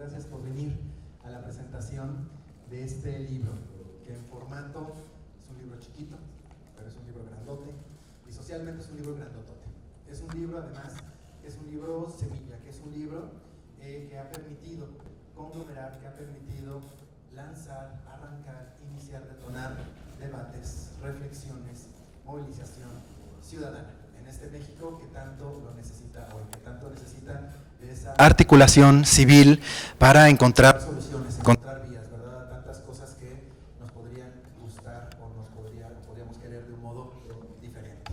Gracias por venir a la presentación de este libro, que en formato es un libro chiquito, pero es un libro grandote, y socialmente es un libro grandotote. Es un libro, además, es un libro semilla, que es un libro que ha permitido conglomerar, que ha permitido lanzar, arrancar, iniciar, detonar debates, reflexiones, movilización ciudadana en este México que tanto lo necesita hoy, que tanto necesita de esa articulación civil para encontrar soluciones, encontrar vías, ¿verdad? Tantas cosas que nos podrían gustar o podríamos querer de un modo diferente.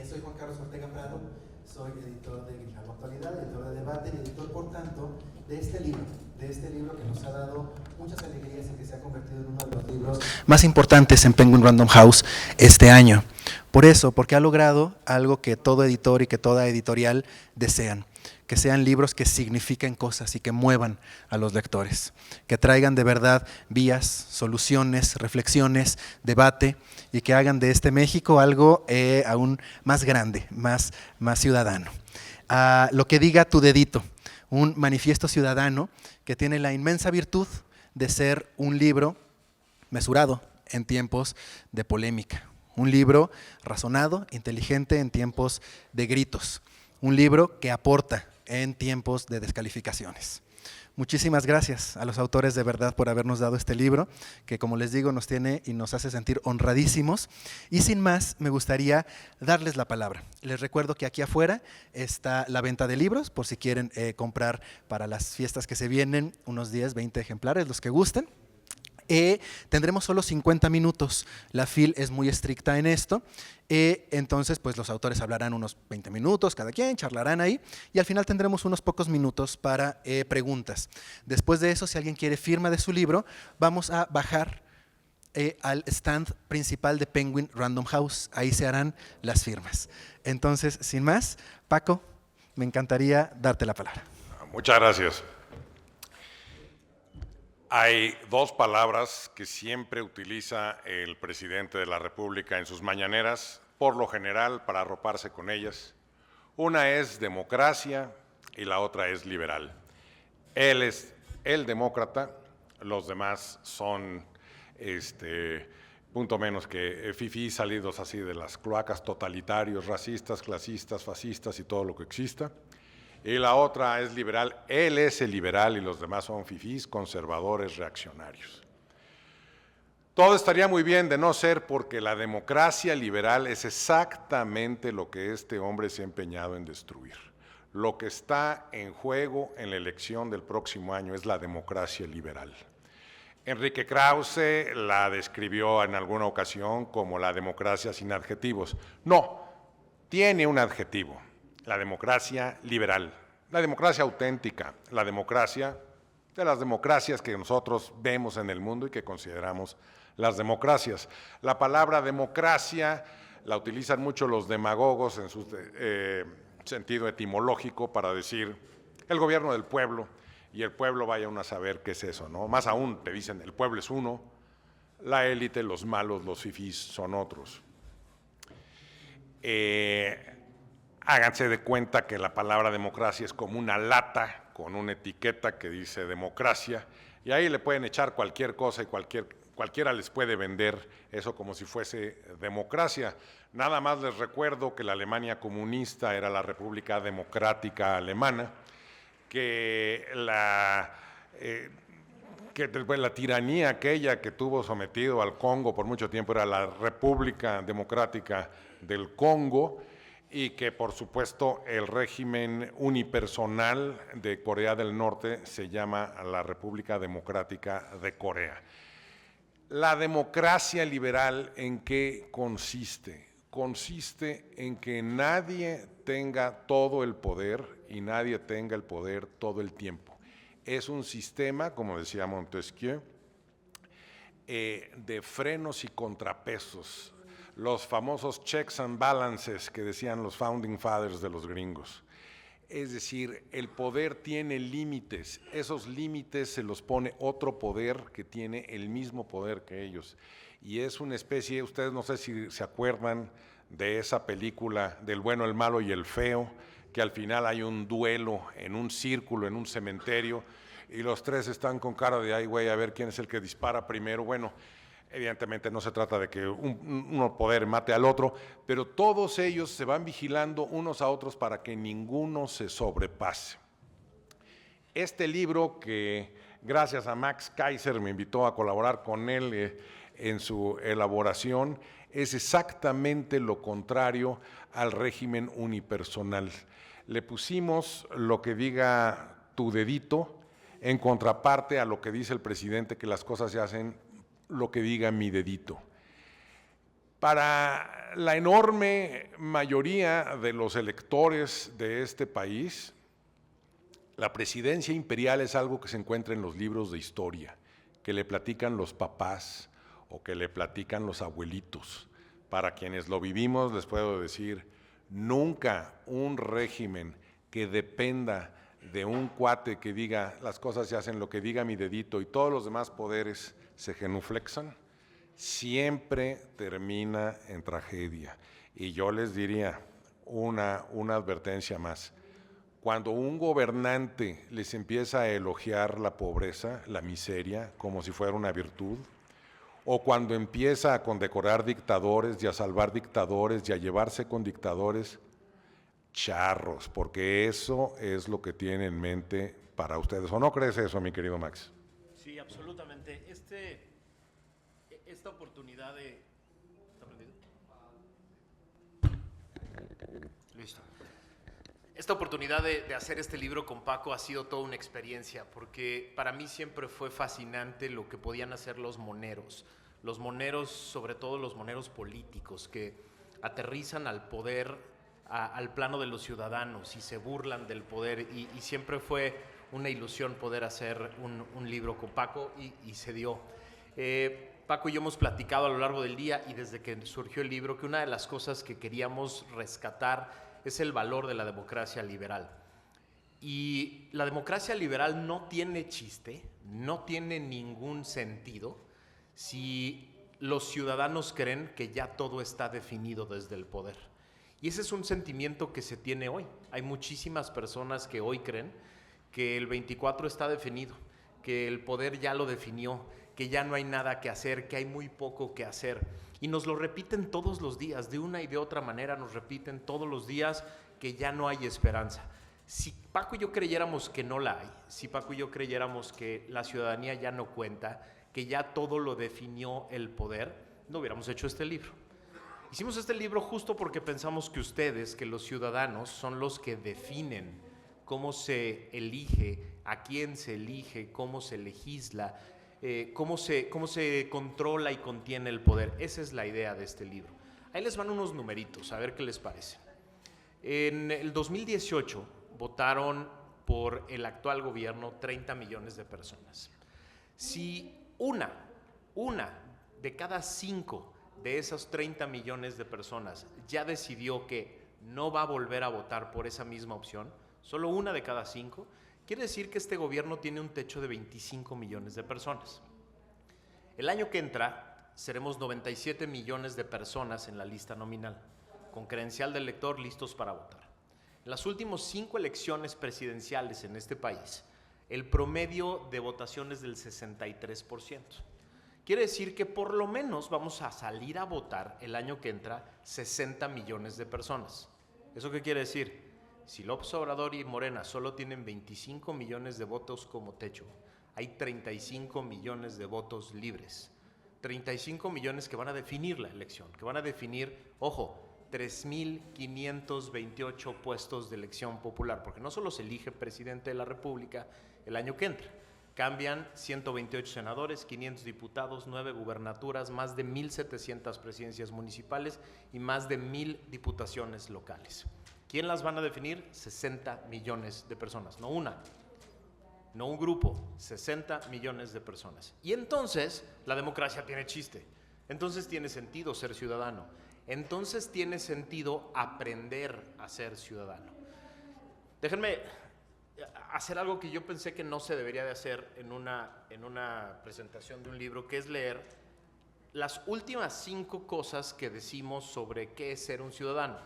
Soy Juan Carlos Ortega Prado, soy editor de Grijalbo Actualidad, editor de Debate y editor, por tanto, de este libro que nos ha dado muchas alegrías y que se ha convertido en uno de los libros más importantes en Penguin Random House este año. Por eso, porque ha logrado algo que todo editor y que toda editorial desean, que sean libros que signifiquen cosas y que muevan a los lectores, que traigan de verdad vías, soluciones, reflexiones, debate y que hagan de este México algo aún más grande, más ciudadano. Lo que diga tu dedito, un manifiesto ciudadano que tiene la inmensa virtud de ser un libro mesurado en tiempos de polémica, un libro razonado, inteligente en tiempos de gritos, un libro que aporta en tiempos de descalificaciones. Muchísimas gracias a los autores de verdad por habernos dado este libro, que como les digo nos tiene y nos hace sentir honradísimos. Y sin más, me gustaría darles la palabra. Les recuerdo que aquí afuera está la venta de libros, por si quieren comprar para las fiestas que se vienen, unos 10, 20 ejemplares, los que gusten. Tendremos solo 50 minutos, la FIL es muy estricta en esto, entonces pues los autores hablarán unos 20 minutos cada quien, charlarán ahí y al final tendremos unos pocos minutos para preguntas. Después de eso, si alguien quiere firma de su libro, vamos a bajar al stand principal de Penguin Random House, ahí se harán las firmas. Entonces, sin más, Paco, me encantaría darte la palabra. Muchas gracias. Hay dos palabras que siempre utiliza el presidente de la República en sus mañaneras, por lo general para arroparse con ellas. Una es democracia y la otra es liberal. Él es el demócrata, los demás son punto menos que fifís salidos así de las cloacas, totalitarios, racistas, clasistas, fascistas y todo lo que exista. Y la otra es liberal, él es el liberal y los demás son fifís, conservadores, reaccionarios. Todo estaría muy bien de no ser porque la democracia liberal es exactamente lo que este hombre se ha empeñado en destruir. Lo que está en juego en la elección del próximo año es la democracia liberal. Enrique Krause la describió en alguna ocasión como la democracia sin adjetivos. No, tiene un adjetivo. La democracia liberal, la democracia auténtica, la democracia de las democracias que nosotros vemos en el mundo y que consideramos las democracias. La palabra democracia la utilizan mucho los demagogos en su sentido etimológico para decir el gobierno del pueblo, y el pueblo vaya uno a saber qué es eso, ¿no? Más aún te dicen el pueblo es uno, la élite, los malos, los fifís son otros. Háganse de cuenta que la palabra democracia es como una lata con una etiqueta que dice democracia y ahí le pueden echar cualquier cosa y cualquiera les puede vender eso como si fuese democracia. Nada más les recuerdo que la Alemania comunista era la República Democrática Alemana, que la tiranía aquella que tuvo sometido al Congo por mucho tiempo era la República Democrática del Congo, y que por supuesto el régimen unipersonal de Corea del Norte se llama la República Democrática de Corea. La democracia liberal, ¿en qué consiste? Consiste en que nadie tenga todo el poder y nadie tenga el poder todo el tiempo. Es un sistema, como decía Montesquieu, de frenos y contrapesos, los famosos checks and balances que decían los founding fathers de los gringos. Es decir, el poder tiene límites, esos límites se los pone otro poder que tiene el mismo poder que ellos. Y es una especie, ustedes no sé si se acuerdan de esa película del bueno, el malo y el feo, que al final hay un duelo en un círculo, en un cementerio, y los tres están con cara de, ay, güey, a ver quién es el que dispara primero. Bueno, evidentemente no se trata de que uno poder mate al otro, pero todos ellos se van vigilando unos a otros para que ninguno se sobrepase. Este libro, que gracias a Max Kaiser me invitó a colaborar con él en su elaboración, es exactamente lo contrario al régimen unipersonal. Le pusimos lo que diga tu dedito en contraparte a lo que dice el presidente, que las cosas se hacen lo que diga mi dedito. Para la enorme mayoría de los electores de este país, la presidencia imperial es algo que se encuentra en los libros de historia, que le platican los papás o que le platican los abuelitos. Para quienes lo vivimos les puedo decir, nunca un régimen que dependa de un cuate que diga las cosas se hacen lo que diga mi dedito y todos los demás poderes se genuflexan, siempre termina en tragedia. Y yo les diría una advertencia más. Cuando un gobernante les empieza a elogiar la pobreza, la miseria, como si fuera una virtud, o cuando empieza a condecorar dictadores y a salvar dictadores y a llevarse con dictadores, charros, porque eso es lo que tiene en mente para ustedes. ¿O no crees eso, mi querido Max? Sí, absolutamente. Esta oportunidad de... ¿Está prendido? Listo. Esta oportunidad de hacer este libro con Paco ha sido toda una experiencia, porque para mí siempre fue fascinante lo que podían hacer los moneros, sobre todo los moneros políticos, que aterrizan al poder, al plano de los ciudadanos y se burlan del poder, y siempre fue una ilusión poder hacer un libro con Paco y se dio. Paco y yo hemos platicado a lo largo del día y desde que surgió el libro que una de las cosas que queríamos rescatar es el valor de la democracia liberal. Y la democracia liberal no tiene chiste, no tiene ningún sentido si los ciudadanos creen que ya todo está definido desde el poder. Y ese es un sentimiento que se tiene hoy. Hay muchísimas personas que hoy creen que el 24 está definido, que el poder ya lo definió, que ya no hay nada que hacer, que hay muy poco que hacer. Y nos lo repiten todos los días, de una y de otra manera nos repiten todos los días que ya no hay esperanza. Si Paco y yo creyéramos que no la hay, si Paco y yo creyéramos que la ciudadanía ya no cuenta, que ya todo lo definió el poder, no hubiéramos hecho este libro. Hicimos este libro justo porque pensamos que ustedes, que los ciudadanos, son los que definen cómo se elige, a quién se elige, cómo se legisla, cómo se controla y contiene el poder. Esa es la idea de este libro. Ahí les van unos numeritos, a ver qué les parece. En el 2018 votaron por el actual gobierno 30 millones de personas. Si una de cada 5 de esos 30 millones de personas ya decidió que no va a volver a votar por esa misma opción, solo una de cada 5, quiere decir que este gobierno tiene un techo de 25 millones de personas. El año que entra seremos 97 millones de personas en la lista nominal, con credencial de elector listos para votar. En las últimas 5 elecciones presidenciales en este país, el promedio de votación es del 63%. Quiere decir que por lo menos vamos a salir a votar el año que entra 60 millones de personas. ¿Eso qué quiere decir? Si López Obrador y Morena solo tienen 25 millones de votos como techo, hay 35 millones de votos libres. 35 millones que van a definir la elección, que van a definir, ojo, 3,528 puestos de elección popular, porque no solo se elige presidente de la República el año que entra, cambian 128 senadores, 500 diputados, 9 gubernaturas, más de 1,700 presidencias municipales y más de 1,000 diputaciones locales. ¿Quién las van a definir? 60 millones de personas, no una, no un grupo, 60 millones de personas. Y entonces la democracia tiene chiste, entonces tiene sentido ser ciudadano, entonces tiene sentido aprender a ser ciudadano. Déjenme hacer algo que yo pensé que no se debería de hacer en una presentación de un libro, que es leer las últimas 5 cosas que decimos sobre qué es ser un ciudadano.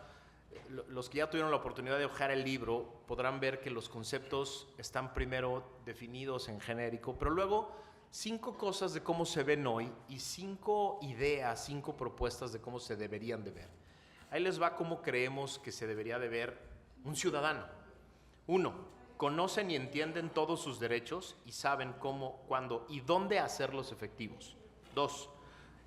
los que ya tuvieron la oportunidad de hojear el libro podrán ver que los conceptos están primero definidos en genérico, pero luego 5 cosas de cómo se ven hoy y 5 ideas, 5 propuestas de cómo se deberían de ver. Ahí les va cómo creemos que se debería de ver un ciudadano. 1, conocen y entienden todos sus derechos y saben cómo, cuándo y dónde hacerlos efectivos. 2,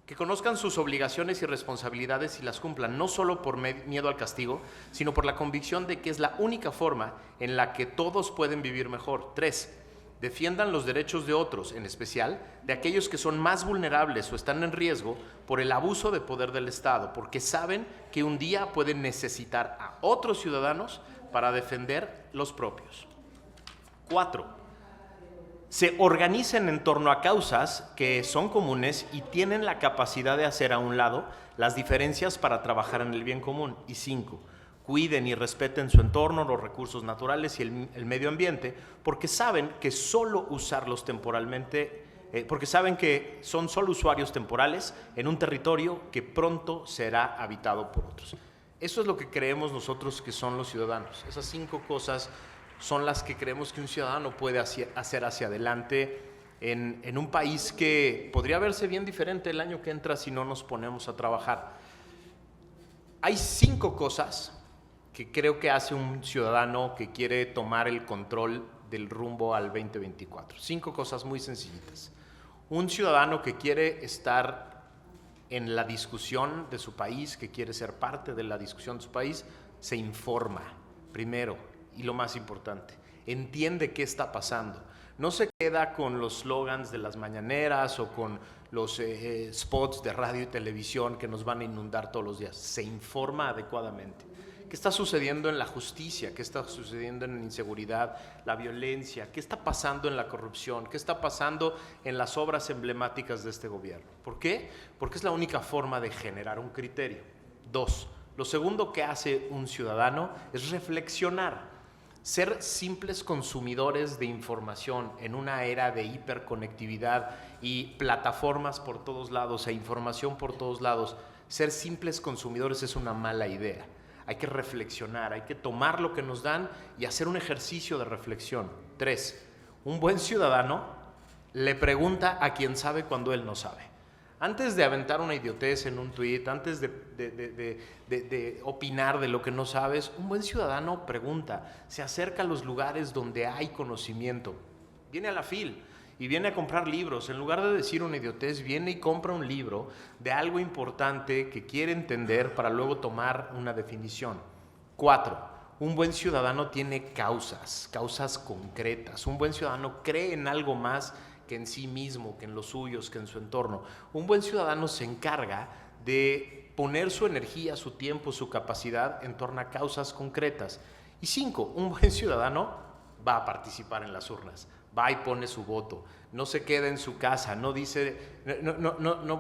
que conozcan sus obligaciones y responsabilidades y las cumplan, no solo por miedo al castigo, sino por la convicción de que es la única forma en la que todos pueden vivir mejor. 3, defiendan los derechos de otros, en especial de aquellos que son más vulnerables o están en riesgo por el abuso de poder del Estado, porque saben que un día pueden necesitar a otros ciudadanos para defender los propios. 4, se organicen en torno a causas que son comunes y tienen la capacidad de hacer a un lado las diferencias para trabajar en el bien común. Y 5, cuiden y respeten su entorno, los recursos naturales y el medio ambiente, porque saben que solo usarlos temporalmente, porque saben que son solo usuarios temporales en un territorio que pronto será habitado por otros. Eso es lo que creemos nosotros que son los ciudadanos. Esas 5 cosas son las que creemos que un ciudadano puede hacer hacia adelante en un país que podría verse bien diferente el año que entra si no nos ponemos a trabajar. Hay 5 cosas que creo que hace un ciudadano que quiere tomar el control del rumbo al 2024. 5 cosas muy sencillitas. Un ciudadano que quiere estar en la discusión de su país, que quiere ser parte de la discusión de su país, se informa primero. Y lo más importante, entiende qué está pasando. No se queda con los slogans de las mañaneras o con los spots de radio y televisión que nos van a inundar todos los días. Se informa adecuadamente. ¿Qué está sucediendo en la justicia? ¿Qué está sucediendo en la inseguridad, la violencia? ¿Qué está pasando en la corrupción? ¿Qué está pasando en las obras emblemáticas de este gobierno? ¿Por qué? Porque es la única forma de generar un criterio. 2, lo segundo que hace un ciudadano es reflexionar. Ser simples consumidores de información en una era de hiperconectividad y plataformas por todos lados e información por todos lados, ser simples consumidores es una mala idea. Hay que reflexionar, hay que tomar lo que nos dan y hacer un ejercicio de reflexión. 3, un buen ciudadano le pregunta a quien sabe cuando él no sabe. Antes de aventar una idiotez en un tuit, antes de opinar de lo que no sabes, un buen ciudadano pregunta, se acerca a los lugares donde hay conocimiento, viene a la FIL y viene a comprar libros. En lugar de decir una idiotez, viene y compra un libro de algo importante que quiere entender para luego tomar una definición. 4, un buen ciudadano tiene causas concretas. Un buen ciudadano cree en algo más que en sí mismo, que en los suyos, que en su entorno. Un buen ciudadano se encarga de poner su energía, su tiempo, su capacidad en torno a causas concretas. Y 5, un buen ciudadano va a participar en las urnas, va y pone su voto, no se queda en su casa, no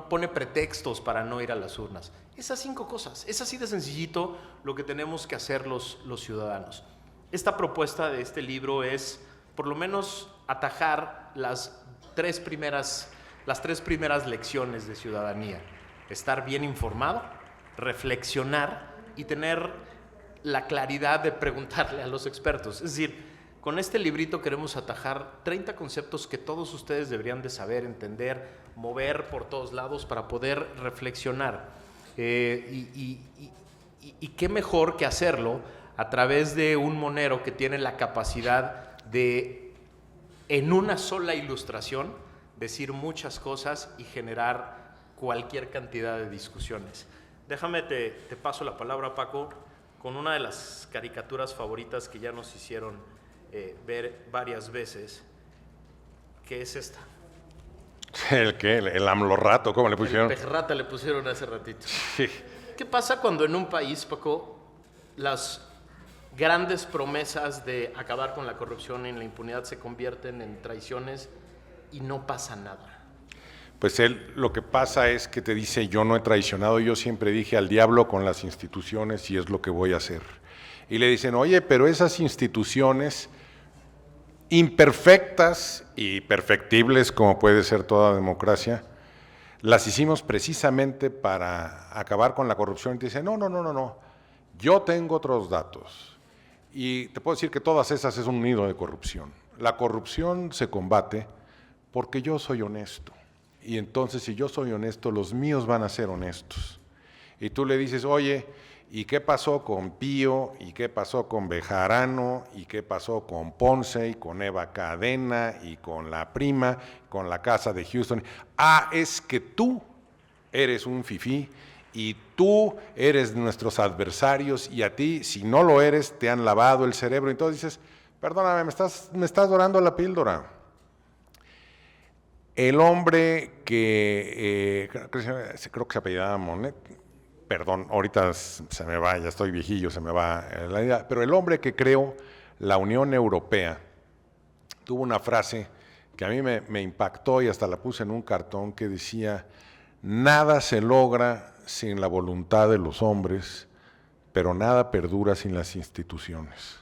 pone pretextos para no ir a las urnas. Esas 5 cosas, es así de sencillito lo que tenemos que hacer los ciudadanos. Esta propuesta de este libro es, por lo menos, atajar las 3 primeras lecciones de ciudadanía: estar bien informado, reflexionar y tener la claridad de preguntarle a los expertos. Es decir, con este librito queremos atajar 30 conceptos que todos ustedes deberían de saber, entender, mover por todos lados para poder reflexionar. Y qué mejor que hacerlo a través de un monero que tiene la capacidad de, en una sola ilustración, decir muchas cosas y generar cualquier cantidad de discusiones. Déjame, te paso la palabra, Paco, con una de las caricaturas favoritas que ya nos hicieron ver varias veces, que es esta. ¿El qué? ¿El AMLO-rato? ¿Cómo le pusieron? El pejrata le pusieron hace ratito. Sí. ¿Qué pasa cuando en un país, Paco, las grandes promesas de acabar con la corrupción y la impunidad se convierten en traiciones y no pasa nada? Pues él lo que pasa es que te dice: yo no he traicionado, yo siempre dije al diablo con las instituciones y es lo que voy a hacer. Y le dicen: oye, pero esas instituciones imperfectas y perfectibles, como puede ser toda democracia, las hicimos precisamente para acabar con la corrupción. Y te dicen: no, Yo tengo otros datos y te puedo decir que todas esas es un nido de corrupción. La corrupción se combate porque yo soy honesto. Y entonces, si yo soy honesto, los míos van a ser honestos. Y tú le dices, oye, ¿y qué pasó con Pío? ¿Y qué pasó con Bejarano? ¿Y qué pasó con Ponce? ¿Y con Eva Cadena? ¿Y con la prima? ¿Con la casa de Houston? Ah, es que tú eres un fifí y tú eres nuestros adversarios y a ti, si no lo eres, te han lavado el cerebro. Entonces dices, perdóname, me estás dorando la píldora. El hombre que, creo que se apellidaba Monet, perdón, ahorita se me va, ya estoy viejillo, se me va la idea, pero el hombre que creó la Unión Europea tuvo una frase que a mí me impactó y hasta la puse en un cartón que decía, nada se logra sin la voluntad de los hombres, pero nada perdura sin las instituciones.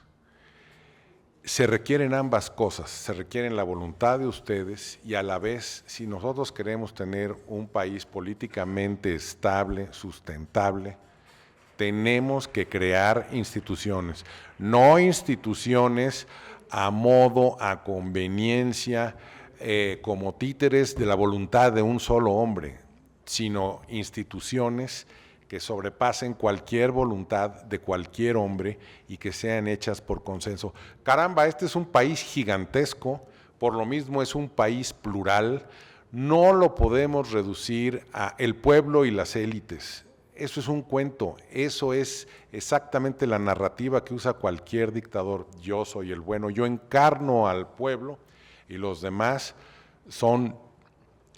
Se requieren ambas cosas, se requieren la voluntad de ustedes y a la vez, si nosotros queremos tener un país políticamente estable, sustentable, tenemos que crear instituciones, no instituciones a modo, a conveniencia, como títeres de la voluntad de un solo hombre, sino instituciones que sobrepasen cualquier voluntad de cualquier hombre y que sean hechas por consenso. Caramba, este es un país gigantesco, por lo mismo es un país plural, no lo podemos reducir a el pueblo y las élites. Eso es un cuento, eso es exactamente la narrativa que usa cualquier dictador. Yo soy el bueno, yo encarno al pueblo y los demás son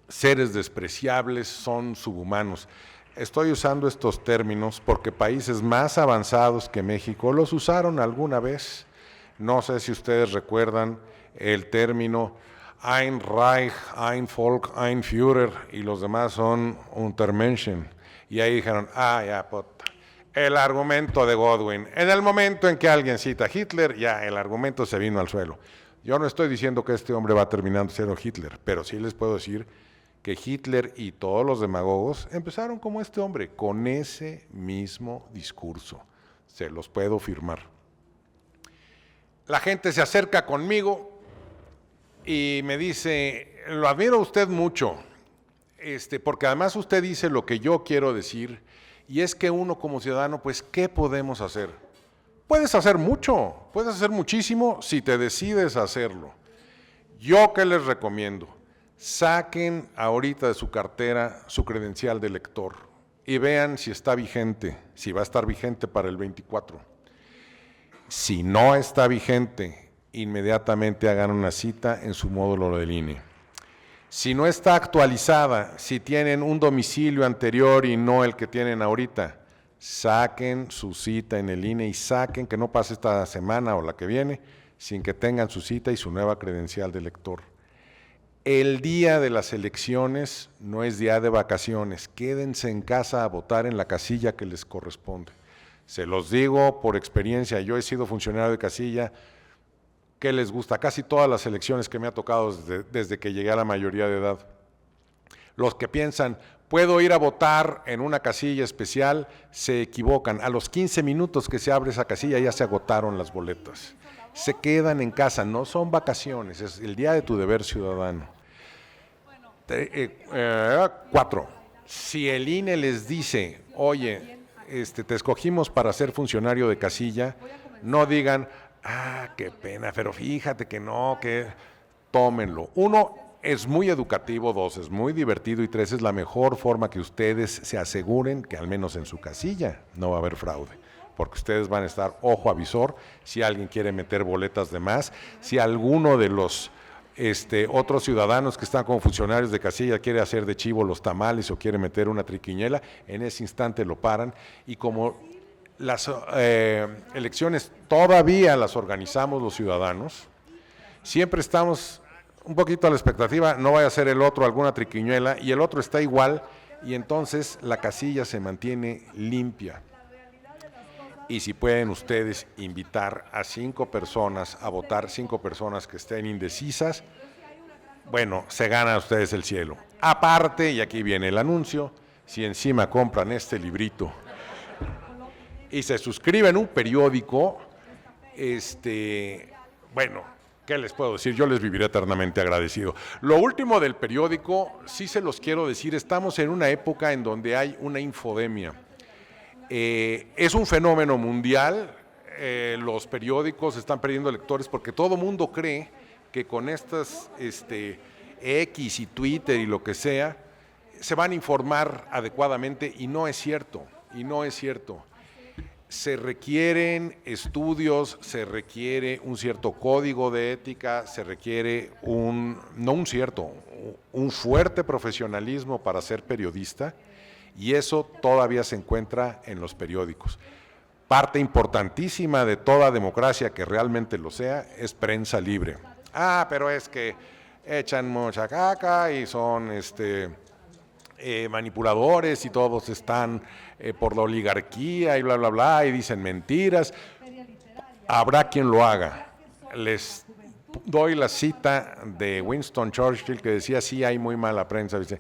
seres despreciables, son subhumanos. Estoy usando estos términos porque países más avanzados que México los usaron alguna vez. No sé si ustedes recuerdan el término Ein Reich, ein Volk, ein Führer, y los demás son Untermenschen. Y ahí dijeron, ya, puta, el argumento de Godwin. En el momento en que alguien cita a Hitler, ya el argumento se vino al suelo. Yo no estoy diciendo que este hombre va terminando siendo Hitler, pero sí les puedo decir que Hitler y todos los demagogos empezaron como este hombre, con ese mismo discurso. Se los puedo firmar. La gente se acerca conmigo y me dice, lo admiro a usted mucho, porque además usted dice lo que yo quiero decir, y es que uno como ciudadano, pues, ¿qué podemos hacer? Puedes hacer mucho, puedes hacer muchísimo si te decides a hacerlo. ¿Yo qué les recomiendo? Saquen ahorita de su cartera su credencial de lector y vean si está vigente, si va a estar vigente para el 24. Si no está vigente, inmediatamente hagan una cita en su módulo del INE. Si no está actualizada, si tienen un domicilio anterior y no el que tienen ahorita, saquen su cita en el INE y saquen, que no pase esta semana o la que viene, sin que tengan su cita y su nueva credencial de lector. El día de las elecciones no es día de vacaciones, quédense en casa a votar en la casilla que les corresponde. Se los digo por experiencia, yo he sido funcionario de casilla, ¿qué les gusta? Casi todas las elecciones que me ha tocado desde que llegué a la mayoría de edad. Los que piensan, puedo ir a votar en una casilla especial, se equivocan. A los 15 minutos que se abre esa casilla ya se agotaron las boletas. Se quedan en casa, no son vacaciones, es el día de tu deber ciudadano. 4. Si el INE les dice, oye, te escogimos para ser funcionario de casilla, no digan, qué pena, pero fíjate que no, que tómenlo. 1, es muy educativo, 2, es muy divertido y 3, es la mejor forma que ustedes se aseguren que al menos en su casilla no va a haber fraude. Porque ustedes van a estar ojo avisor si alguien quiere meter boletas de más, si alguno de los otros ciudadanos que están como funcionarios de casilla quiere hacer de chivo los tamales o quiere meter una triquiñuela, en ese instante lo paran. Y como las elecciones todavía las organizamos los ciudadanos, siempre estamos un poquito a la expectativa, no vaya a ser el otro alguna triquiñuela y el otro está igual y entonces la casilla se mantiene limpia. Y si pueden ustedes invitar a 5 personas a votar, 5 personas que estén indecisas, bueno, se ganan ustedes el cielo. Aparte, y aquí viene el anuncio, si encima compran este librito y se suscribe en un periódico, bueno, ¿qué les puedo decir? Yo les viviré eternamente agradecido. Lo último del periódico, sí se los quiero decir, estamos en una época en donde hay una infodemia. Es un fenómeno mundial, los periódicos están perdiendo lectores porque todo mundo cree que con estas X y Twitter y lo que sea, se van a informar adecuadamente y no es cierto, Se requieren estudios, se requiere un cierto código de ética, se requiere un fuerte profesionalismo para ser periodista, y eso todavía se encuentra en los periódicos. Parte importantísima de toda democracia que realmente lo sea es prensa libre. Pero es que echan mucha caca y son manipuladores y todos están por la oligarquía y bla, bla, bla, y dicen mentiras. Habrá quien lo haga. Les doy la cita de Winston Churchill que decía, sí hay muy mala prensa, dice,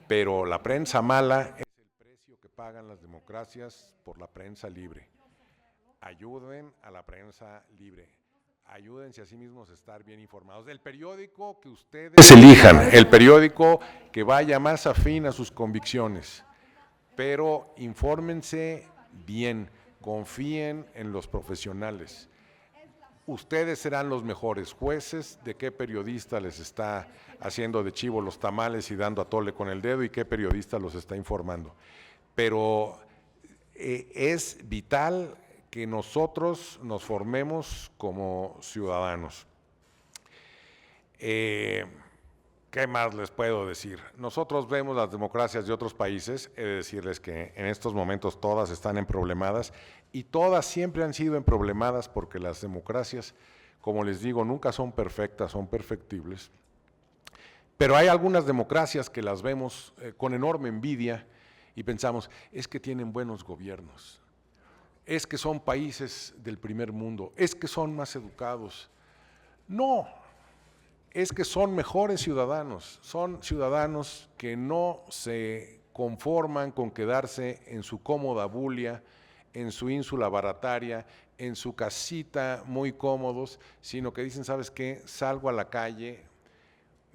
pero la prensa mala es el precio que pagan las democracias por la prensa libre. Ayuden a la prensa libre. Ayúdense a sí mismos a estar bien informados. El periódico que ustedes elijan, el periódico que vaya más afín a sus convicciones, pero infórmense bien, confíen en los profesionales. Ustedes serán los mejores jueces de qué periodista les está haciendo de chivo los tamales y dando a tole con el dedo y qué periodista los está informando. Pero es vital que nosotros nos formemos como ciudadanos. ¿Qué más les puedo decir? Nosotros vemos las democracias de otros países, he de decirles que en estos momentos todas están emproblemadas y todas siempre han sido emproblemadas porque las democracias, como les digo, nunca son perfectas, son perfectibles. Pero hay algunas democracias que las vemos con enorme envidia y pensamos, es que tienen buenos gobiernos. Es que son países del primer mundo, es que son más educados. No, es que son mejores ciudadanos, son ciudadanos que no se conforman con quedarse en su cómoda bulia, en su ínsula barataria, en su casita muy cómodos, sino que dicen, ¿sabes qué? Salgo a la calle,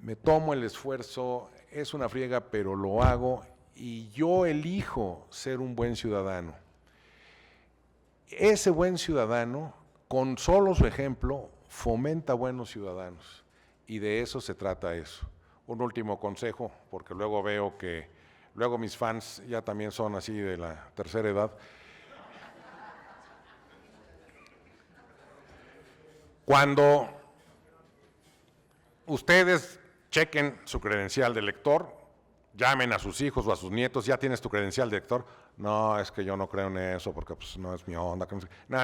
me tomo el esfuerzo, es una friega, pero lo hago y yo elijo ser un buen ciudadano. Ese buen ciudadano, con solo su ejemplo, fomenta buenos ciudadanos y de eso se trata eso. Un último consejo, porque luego veo que luego mis fans ya también son así de la tercera edad. Cuando ustedes chequen su credencial de lector, llamen a sus hijos o a sus nietos, ¿ya tienes tu credencial de lector? No, es que yo no creo en eso porque pues, no es mi onda. No.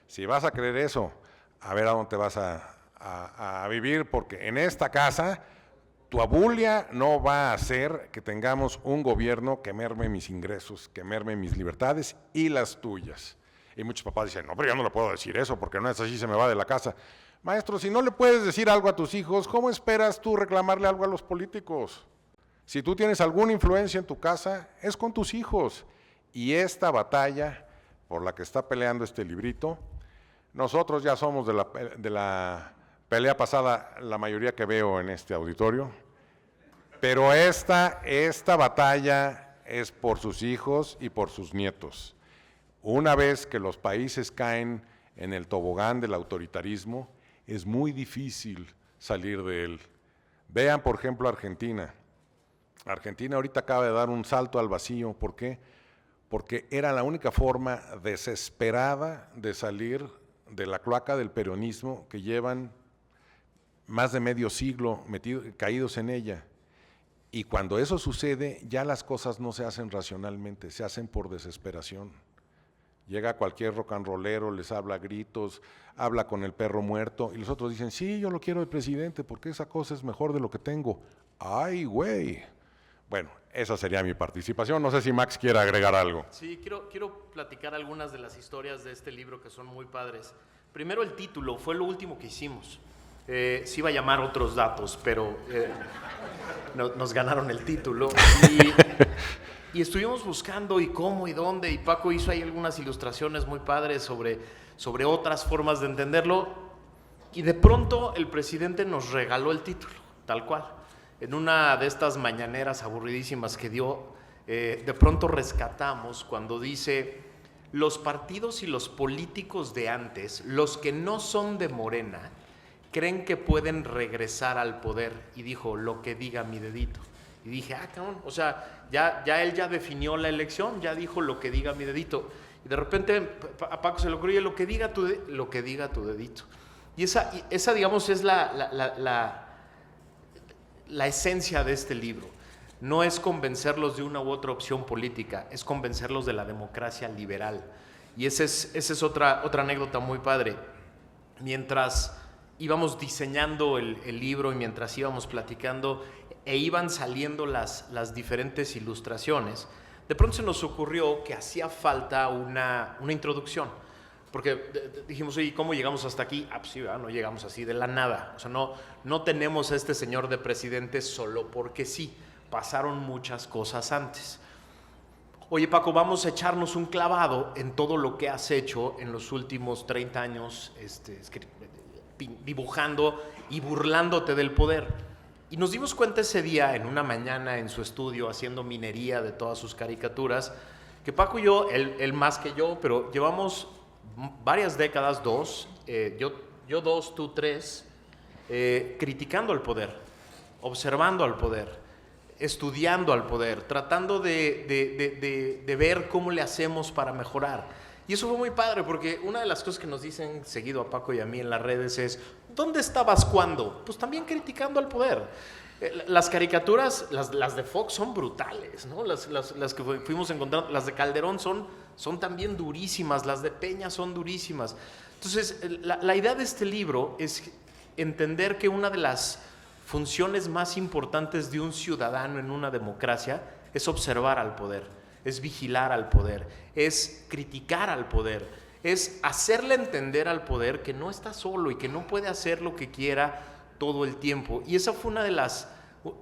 Si vas a creer eso, a ver a dónde te vas a vivir, porque en esta casa tu abulia no va a hacer que tengamos un gobierno que merme mis ingresos, que merme mis libertades y las tuyas. Y muchos papás dicen, no, pero yo no le puedo decir eso porque no es así, se me va de la casa. Maestro, si no le puedes decir algo a tus hijos, ¿cómo esperas tú reclamarle algo a los políticos? Si tú tienes alguna influencia en tu casa, es con tus hijos. Y esta batalla por la que está peleando este librito, nosotros ya somos de la pelea pasada, la mayoría que veo en este auditorio, pero esta batalla es por sus hijos y por sus nietos. Una vez que los países caen en el tobogán del autoritarismo, es muy difícil salir de él. Vean, por ejemplo, Argentina. Argentina ahorita acaba de dar un salto al vacío. ¿Por qué? Porque era la única forma desesperada de salir de la cloaca del peronismo que llevan más de medio siglo caídos en ella. Y cuando eso sucede, ya las cosas no se hacen racionalmente, se hacen por desesperación. Llega cualquier rock and rollero, les habla a gritos, habla con el perro muerto, y los otros dicen, sí, yo lo quiero de presidente, porque esa cosa es mejor de lo que tengo. ¡Ay, güey! Bueno, esa sería mi participación. No sé si Max quiere agregar algo. Sí, quiero platicar algunas de las historias de este libro que son muy padres. Primero, el título, fue lo último que hicimos. Se iba a llamar Otros Datos, pero nos ganaron el título. Y estuvimos buscando y cómo y dónde, y Paco hizo ahí algunas ilustraciones muy padres sobre otras formas de entenderlo, y de pronto el presidente nos regaló el título, tal cual. En una de estas mañaneras aburridísimas que dio, de pronto rescatamos cuando dice: los partidos y los políticos de antes, los que no son de Morena, creen que pueden regresar al poder. Y dijo: lo que diga mi dedito. Y dije: ah, cabrón, o sea, él ya definió la elección, ya dijo lo que diga mi dedito. Y de repente a Paco se le ocurrió: lo que diga tu dedito. Y esa digamos, es la esencia de este libro. No es convencerlos de una u otra opción política, es convencerlos de la democracia liberal. Y esa es otra anécdota muy padre. Mientras íbamos diseñando el libro y mientras íbamos platicando e iban saliendo las diferentes ilustraciones, de pronto se nos ocurrió que hacía falta una introducción. Porque dijimos: oye, ¿cómo llegamos hasta aquí? Ah, pues sí, ¿verdad? No llegamos así de la nada. O sea, no tenemos a este señor de presidente solo porque sí. Pasaron muchas cosas antes. Oye, Paco, vamos a echarnos un clavado en todo lo que has hecho en los últimos 30 años, dibujando y burlándote del poder. Y nos dimos cuenta ese día, en una mañana en su estudio, haciendo minería de todas sus caricaturas, que Paco y yo, él más que yo, pero llevamos varias décadas, yo 2, tú 3, criticando al poder, observando al poder, estudiando al poder, tratando de ver cómo le hacemos para mejorar. Y eso fue muy padre, porque una de las cosas que nos dicen seguido a Paco y a mí en las redes es: ¿dónde estabas cuando? Pues también criticando al poder. Las caricaturas, las de Fox son brutales, ¿no? Las que fuimos encontrando, las de Calderón son también durísimas, las de Peña son durísimas. Entonces, la idea de este libro es entender que una de las funciones más importantes de un ciudadano en una democracia es observar al poder, es vigilar al poder, es criticar al poder, es hacerle entender al poder que no está solo y que no puede hacer lo que quiera todo el tiempo. Y esa fue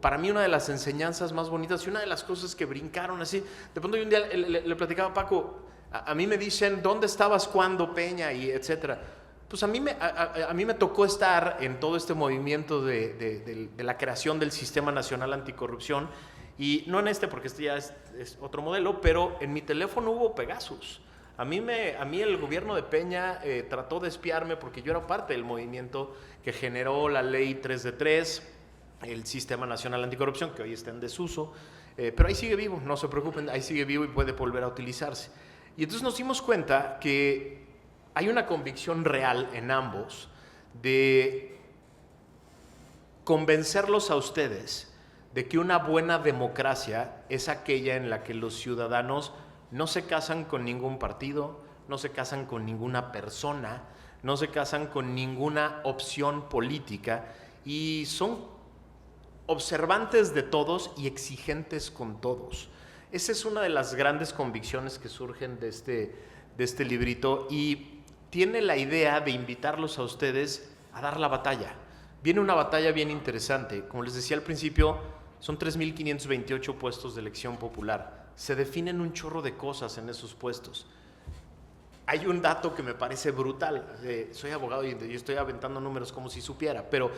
para mí una de las enseñanzas más bonitas y una de las cosas que brincaron así. De pronto yo un día le platicaba a Paco: a mí me dicen, ¿dónde estabas cuando Peña? Y etcétera. Pues a mí me tocó estar en todo este movimiento de la creación del Sistema Nacional Anticorrupción, y no en porque este ya es otro modelo, pero en mi teléfono hubo Pegasus. A mí el gobierno de Peña trató de espiarme porque yo era parte del movimiento que generó la ley 3 de 3, el Sistema Nacional Anticorrupción, que hoy está en desuso, pero ahí sigue vivo, no se preocupen, ahí sigue vivo y puede volver a utilizarse. Y entonces nos dimos cuenta que hay una convicción real en ambos de convencerlos a ustedes de que una buena democracia es aquella en la que los ciudadanos no se casan con ningún partido, no se casan con ninguna persona, no se casan con ninguna opción política y son observantes de todos y exigentes con todos. Esa es una de las grandes convicciones que surgen de este librito, y tiene la idea de invitarlos a ustedes a dar la batalla. Viene una batalla bien interesante. Como les decía al principio, son 3.528 puestos de elección popular. Se definen un chorro de cosas en esos puestos. Hay un dato que me parece brutal. Soy abogado y estoy aventando números como si supiera, pero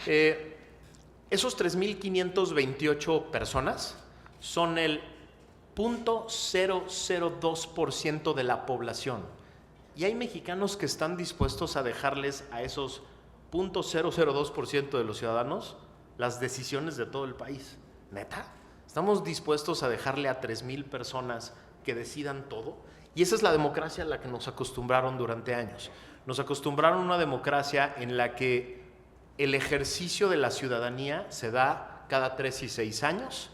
esos 3.528 personas son el 0.002% de la población. Y hay mexicanos que están dispuestos a dejarles a esos 0.002% de los ciudadanos las decisiones de todo el país. ¿Neta? ¿Estamos dispuestos a dejarle a 3,000 personas que decidan todo? Y esa es la democracia a la que nos acostumbraron durante años. Nos acostumbraron a una democracia en la que el ejercicio de la ciudadanía se da cada 3 y 6 años.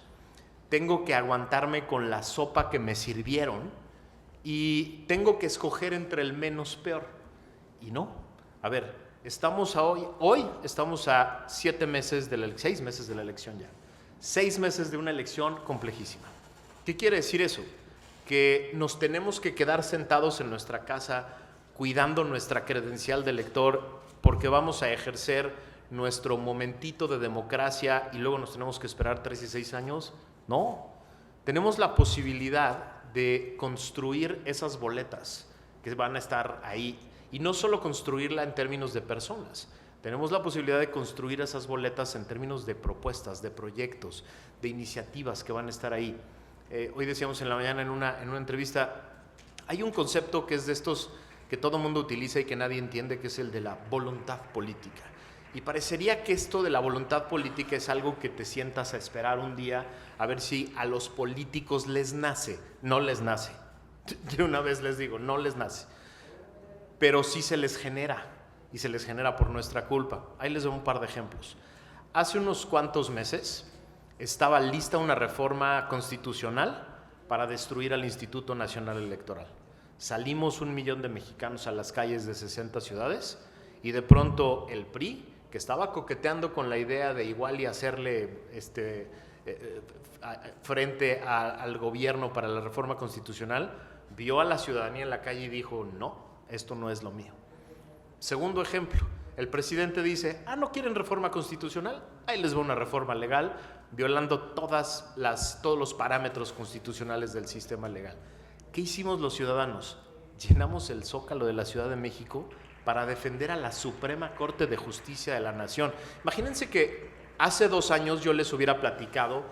Tengo que aguantarme con la sopa que me sirvieron y tengo que escoger entre el menos peor. Y no, a ver, hoy estamos a 6 meses de la elección ya. 6 meses de una elección complejísima. ¿Qué quiere decir eso? Que nos tenemos que quedar sentados en nuestra casa cuidando nuestra credencial de elector porque vamos a ejercer nuestro momentito de democracia y luego nos tenemos que esperar 3 y 6 años. No, tenemos la posibilidad de construir esas boletas que van a estar ahí. Y no solo construirla en términos de personas, tenemos la posibilidad de construir esas boletas en términos de propuestas, de proyectos, de iniciativas que van a estar ahí. Hoy decíamos en la mañana en una entrevista, hay un concepto que es de estos que todo mundo utiliza y que nadie entiende, que es el de la voluntad política. Y parecería que esto de la voluntad política es algo que te sientas a esperar un día a ver si a los políticos les nace. No les nace. Yo una vez les digo, no les nace. Pero sí se les genera, y se les genera por nuestra culpa. Ahí les doy un par de ejemplos. Hace unos cuantos meses estaba lista una reforma constitucional para destruir al Instituto Nacional Electoral. Salimos 1 millón de mexicanos a las calles de 60 ciudades y de pronto el PRI, que estaba coqueteando con la idea de igual y hacerle frente al gobierno para la reforma constitucional, vio a la ciudadanía en la calle y dijo, no, esto no es lo mío. Segundo ejemplo, el presidente dice, ¿no quieren reforma constitucional? Ahí les va una reforma legal, violando todos los parámetros constitucionales del sistema legal. ¿Qué hicimos los ciudadanos? Llenamos el Zócalo de la Ciudad de México para defender a la Suprema Corte de Justicia de la Nación. Imagínense que hace 2 años yo les hubiera platicado,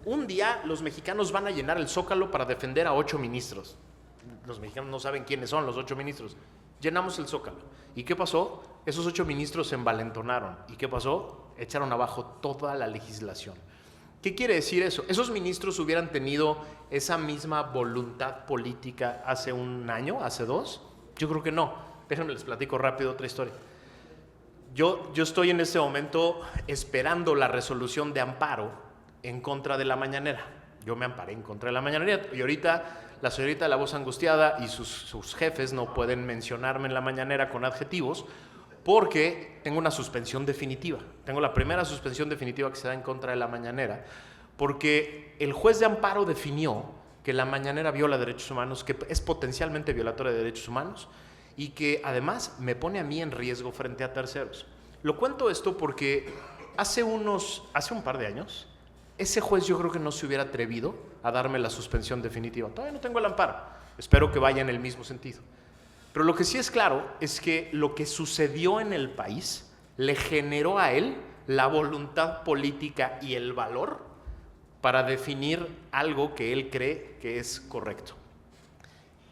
un día los mexicanos van a llenar el Zócalo para defender a 8 ministros. Los mexicanos no saben quiénes son los 8 ministros. Llenamos el Zócalo. ¿Y qué pasó? Esos 8 ministros se envalentonaron. ¿Y qué pasó? Echaron abajo toda la legislación. ¿Qué quiere decir eso? ¿Esos ministros hubieran tenido esa misma voluntad política hace 1 año, hace 2? Yo creo que no. Déjenme les platico rápido otra historia. Yo estoy en este momento esperando la resolución de amparo en contra de la mañanera. Yo me amparé en contra de la mañanera y ahorita la señorita de la voz angustiada y sus jefes no pueden mencionarme en la mañanera con adjetivos porque tengo una suspensión definitiva. Tengo la primera suspensión definitiva que se da en contra de la mañanera porque el juez de amparo definió que la mañanera viola derechos humanos, que es potencialmente violatoria de derechos humanos y que además me pone a mí en riesgo frente a terceros. Lo cuento esto porque hace un par de años ese juez yo creo que no se hubiera atrevido a darme la suspensión definitiva. Todavía no tengo el amparo. Espero que vaya en el mismo sentido. Pero lo que sí es claro es que lo que sucedió en el país le generó a él la voluntad política y el valor para definir algo que él cree que es correcto.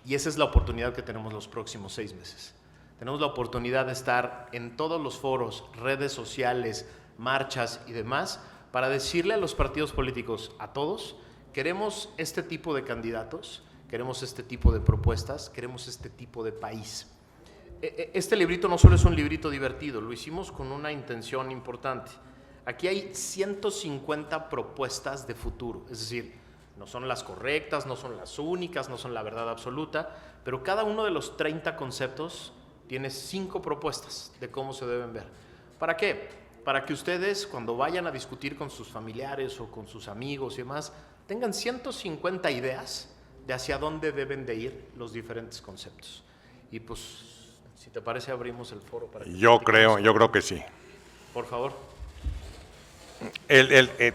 Y esa es la oportunidad que tenemos los próximos 6 meses. Tenemos la oportunidad de estar en todos los foros, redes sociales, marchas y demás, para decirle a los partidos políticos, a todos, queremos este tipo de candidatos, queremos este tipo de propuestas, queremos este tipo de país. Este librito no solo es un librito divertido, lo hicimos con una intención importante. Aquí hay 150 propuestas de futuro, es decir, no son las correctas, no son las únicas, no son la verdad absoluta, pero cada uno de los 30 conceptos tiene 5 propuestas de cómo se deben ver. ¿Para qué? Para que ustedes, cuando vayan a discutir con sus familiares o con sus amigos y demás, tengan 150 ideas de hacia dónde deben de ir los diferentes conceptos. Y pues, si te parece, abrimos el foro para que... Yo creo que sí. Por favor.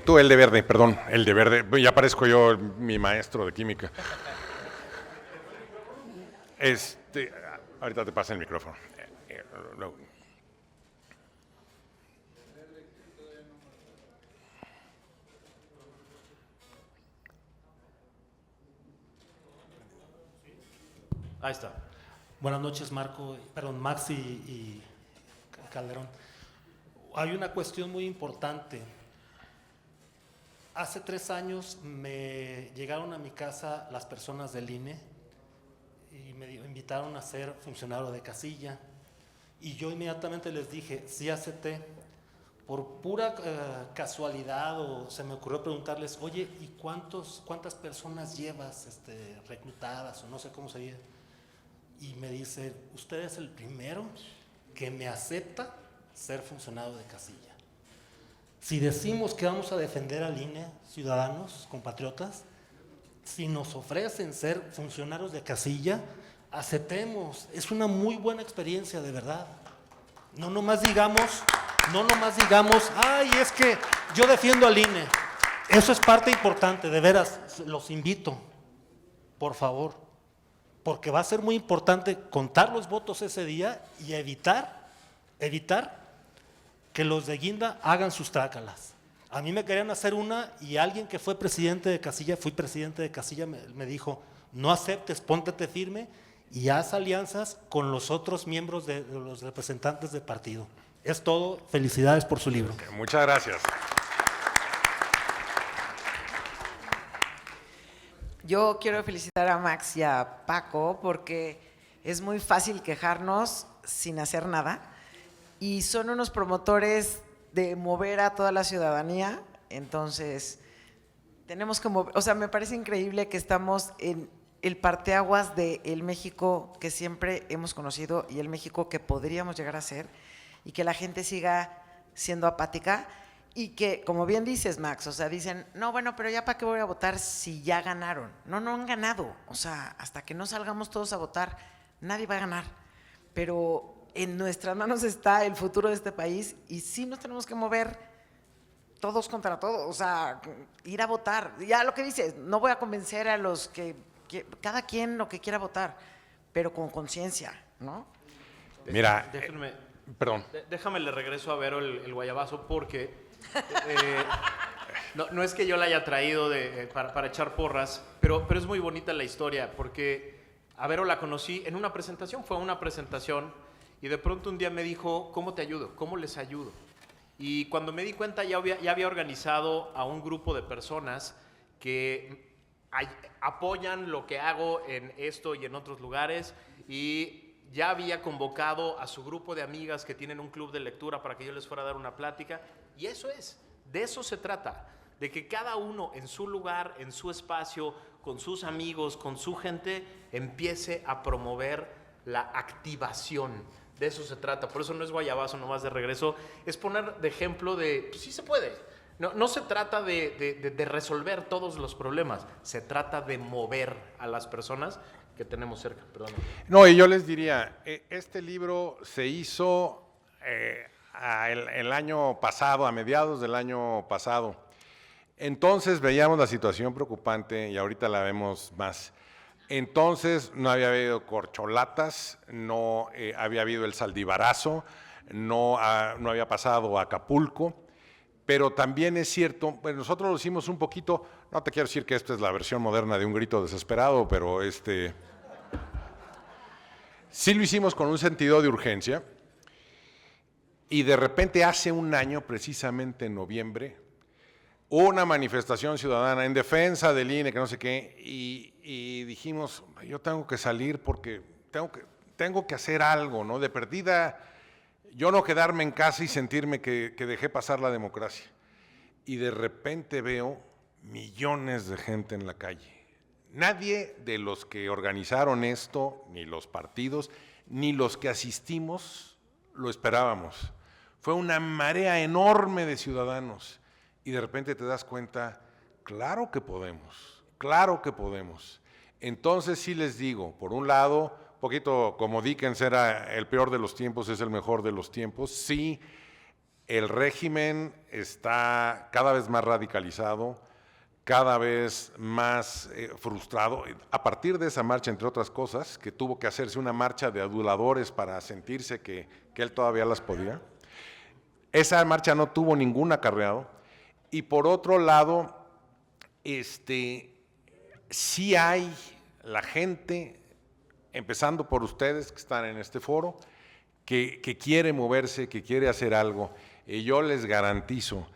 Tú, el de verde, perdón, el de verde. Ya parezco yo mi maestro de química. Ahorita te pasa el micrófono. Ahí está. Buenas noches, Max y Calderón. Hay una cuestión muy importante. Hace 3 años me llegaron a mi casa las personas del INE y me invitaron a ser funcionario de casilla. Y yo inmediatamente les dije, sí acepté. Por pura casualidad o se me ocurrió preguntarles, oye, ¿y cuántas personas llevas reclutadas o no sé cómo se dice? Y me dice, usted es el primero que me acepta ser funcionario de casilla. Si decimos que vamos a defender al INE, ciudadanos, compatriotas, si nos ofrecen ser funcionarios de casilla, aceptemos. Es una muy buena experiencia, de verdad. No nomás digamos, ay, es que yo defiendo al INE. Eso es parte importante, de veras, los invito, por favor, porque va a ser muy importante contar los votos ese día y evitar que los de Guinda hagan sus trácalas. A mí me querían hacer una y alguien que fui presidente de casilla, me dijo, no aceptes, póntete firme y haz alianzas con los otros miembros de los representantes del partido. Es todo, felicidades por su libro. Muchas gracias. Yo quiero felicitar a Max y a Paco porque es muy fácil quejarnos sin hacer nada y son unos promotores de mover a toda la ciudadanía, entonces tenemos que mover, o sea, me parece increíble que estamos en el parteaguas del México que siempre hemos conocido y el México que podríamos llegar a ser y que la gente siga siendo apática y que, como bien dices, Max, o sea, dicen, no, bueno, pero ya para qué voy a votar si ya ganaron. No han ganado, o sea, hasta que no salgamos todos a votar, nadie va a ganar, pero en nuestras manos está el futuro de este país y sí nos tenemos que mover todos contra todos, o sea, ir a votar. Ya lo que dices, no voy a convencer a los que cada quien lo que quiera votar, pero con conciencia, ¿no? Mira, perdón. Déjame le regreso a Vero el guayabazo porque no es que yo la haya traído para echar porras, pero es muy bonita la historia porque a Vero la conocí en una presentación, fue una presentación y de pronto un día me dijo, ¿cómo te ayudo? ¿Cómo les ayudo? Y cuando me di cuenta ya había organizado a un grupo de personas que apoyan lo que hago en esto y en otros lugares y ya había convocado a su grupo de amigas que tienen un club de lectura para que yo les fuera a dar una plática y de eso se trata, de que cada uno en su lugar, en su espacio, con sus amigos, con su gente, empiece a promover la activación. De eso se trata, por eso no es guayabazo nomás de regreso, es poner de ejemplo de, pues sí se puede. No se trata de resolver todos los problemas, se trata de mover a las personas que tenemos cerca. Perdón. No, y yo les diría, este libro se hizo el año pasado, a mediados del año pasado. Entonces veíamos la situación preocupante y ahorita la vemos más. Entonces no había habido corcholatas, no había habido el Saldivarazo, no había pasado a Acapulco, pero también es cierto, bueno, nosotros lo hicimos un poquito, no te quiero decir que esta es la versión moderna de un grito desesperado, pero sí lo hicimos con un sentido de urgencia y de repente hace un año, precisamente en noviembre, una manifestación ciudadana en defensa del INE, que no sé qué, y dijimos, yo tengo que salir porque tengo que hacer algo, ¿no? De perdida, yo no quedarme en casa y sentirme que dejé pasar la democracia. Y de repente veo millones de gente en la calle. Nadie de los que organizaron esto, ni los partidos, ni los que asistimos, lo esperábamos. Fue una marea enorme de ciudadanos. Y de repente te das cuenta, claro que podemos, claro que podemos. Entonces sí les digo, por un lado, un poquito como Dickens era el peor de los tiempos, es el mejor de los tiempos, sí, el régimen está cada vez más radicalizado, cada vez más frustrado. A partir de esa marcha, entre otras cosas, que tuvo que hacerse una marcha de aduladores para sentirse que él todavía las podía, esa marcha no tuvo ningún acarreado. Y por otro lado, sí hay la gente, empezando por ustedes que están en este foro, que quiere moverse, que quiere hacer algo. Y yo les garantizo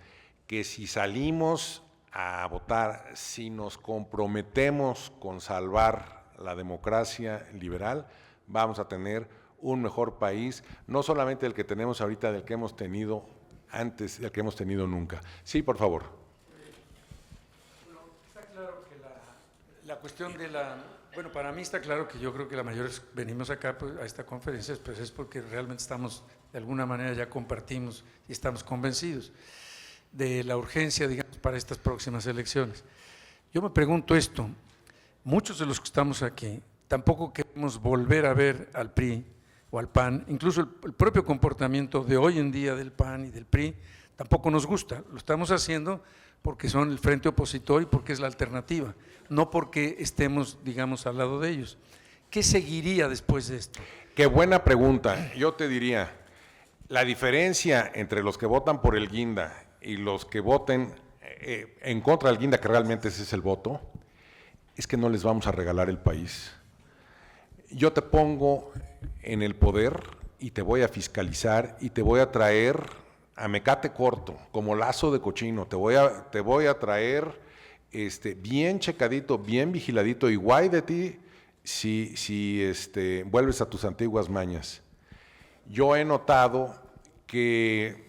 que si salimos a votar, si nos comprometemos con salvar la democracia liberal, vamos a tener un mejor país, no solamente el que tenemos ahorita, del que hemos tenido antes, del que hemos tenido nunca. Sí, por favor. Bueno, está claro que la cuestión de la... Bueno, para mí está claro que yo creo que la mayoría venimos acá pues, a esta conferencia, pues es porque realmente estamos, de alguna manera ya compartimos y estamos convencidos de la urgencia, digamos, para estas próximas elecciones. Yo me pregunto esto, muchos de los que estamos aquí tampoco queremos volver a ver al PRI o al PAN, incluso el propio comportamiento de hoy en día del PAN y del PRI tampoco nos gusta, lo estamos haciendo porque son el frente opositor y porque es la alternativa, no porque estemos, digamos, al lado de ellos. ¿Qué seguiría después de esto? Qué buena pregunta. Yo te diría, la diferencia entre los que votan por el Guinda y los que voten en contra del Guinda, que realmente ese es el voto, es que no les vamos a regalar el país. Yo te pongo en el poder y te voy a fiscalizar y te voy a traer a mecate corto, como lazo de cochino, te voy a traer bien checadito, bien vigiladito, y guay de ti si vuelves a tus antiguas mañas. Yo he notado que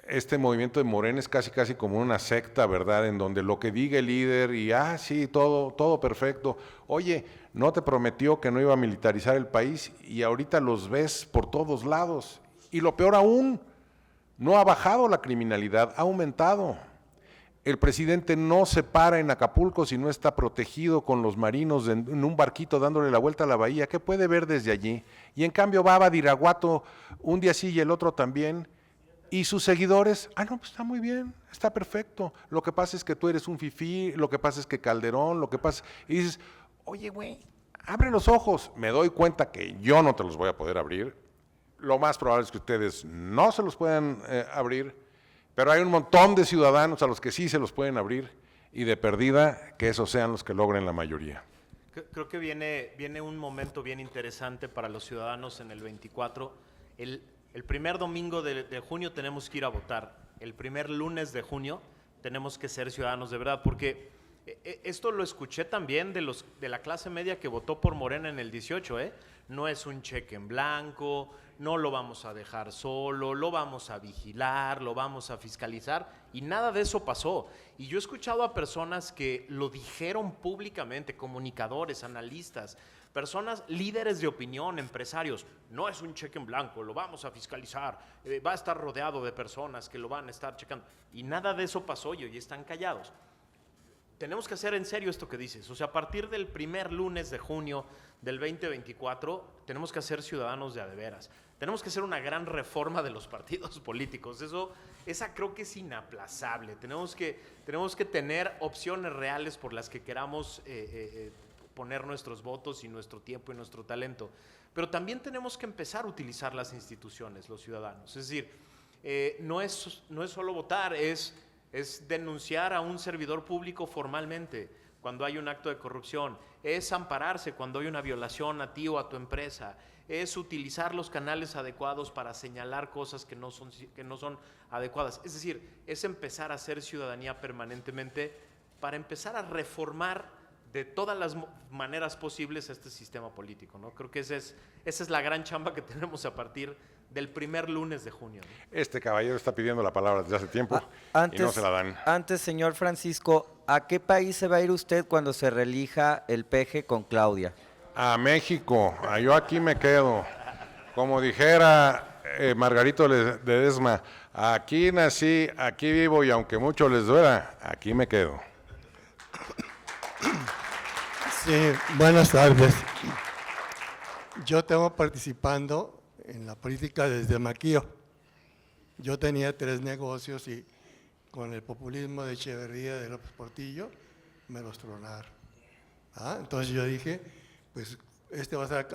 este movimiento de Morena es casi como una secta, ¿verdad? En donde lo que diga el líder y, sí, todo perfecto. Oye, no te prometió que no iba a militarizar el país y ahorita los ves por todos lados. Y lo peor aún, no ha bajado la criminalidad, ha aumentado. El presidente no se para en Acapulco si no está protegido con los marinos en un barquito dándole la vuelta a la bahía. ¿Qué puede ver desde allí? Y en cambio va a Badiraguato un día sí y el otro también. Y sus seguidores, no, pues está muy bien, está perfecto. Lo que pasa es que tú eres un fifí, lo que pasa es que Calderón, lo que pasa... Y dices, oye, güey, abre los ojos. Me doy cuenta que yo no te los voy a poder abrir. Lo más probable es que ustedes no se los puedan abrir, pero hay un montón de ciudadanos a los que sí se los pueden abrir y de perdida que esos sean los que logren la mayoría. Creo que viene un momento bien interesante para los ciudadanos en el 24. El primer domingo de junio tenemos que ir a votar. El primer lunes de junio tenemos que ser ciudadanos de verdad, porque esto lo escuché también de la clase media que votó por Morena en el 18, No es un cheque en blanco, no lo vamos a dejar solo, lo vamos a vigilar, lo vamos a fiscalizar, y nada de eso pasó. Y yo he escuchado a personas que lo dijeron públicamente, comunicadores, analistas, personas, líderes de opinión, empresarios, no es un cheque en blanco, lo vamos a fiscalizar, va a estar rodeado de personas que lo van a estar checando, y nada de eso pasó y hoy están callados. Tenemos que hacer en serio esto que dices, o sea, a partir del primer lunes de junio del 2024, tenemos que ser ciudadanos de a de veras. Tenemos que hacer una gran reforma de los partidos políticos. Esa creo que es inaplazable. Tenemos que tener opciones reales por las que queramos poner nuestros votos y nuestro tiempo y nuestro talento. Pero también tenemos que empezar a utilizar las instituciones, los ciudadanos. Es decir, no es solo votar, es denunciar a un servidor público formalmente cuando hay un acto de corrupción, es ampararse cuando hay una violación a ti o a tu empresa, es utilizar los canales adecuados para señalar cosas que no son adecuadas. Es decir, es empezar a hacer ciudadanía permanentemente para empezar a reformar de todas las maneras posibles este sistema político, ¿no? Creo que esa es la gran chamba que tenemos a partir del primer lunes de junio, ¿no? Este caballero está pidiendo la palabra desde hace tiempo y no se la dan. Antes, señor Francisco, ¿a qué país se va a ir usted cuando se reelija el PG con Claudia? A México, yo aquí me quedo. Como dijera Margarito Ledesma, aquí nací, aquí vivo y aunque mucho les duela, aquí me quedo. Sí, buenas tardes. Yo tengo participando en la política desde Maquío. Yo tenía 3 negocios y con el populismo de Echeverría, de López Portillo, me los tronaron. Entonces yo dije, pues va a ser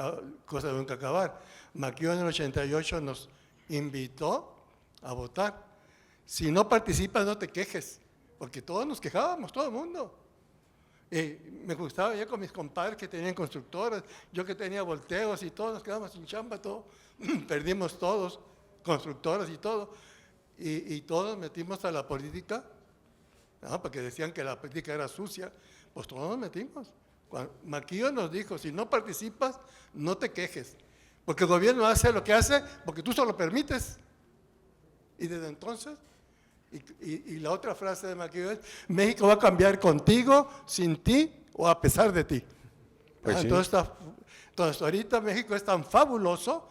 cosa de nunca acabar. Maquío en el 88 nos invitó a votar. Si no participas, no te quejes, porque todos nos quejábamos, todo el mundo. Me gustaba ya con mis compadres que tenían constructoras, yo que tenía volteos y todos nos quedamos sin chamba, todo. Perdimos todos, constructoras y todo. Y todos metimos a la política, porque decían que la política era sucia, pues todos nos metimos. Maquío nos dijo, si no participas, no te quejes, porque el gobierno hace lo que hace porque tú solo permites. Y desde entonces... Y la otra frase de Maquío es, México va a cambiar contigo, sin ti o a pesar de ti. Pues sí. Entonces ahorita México es tan fabuloso,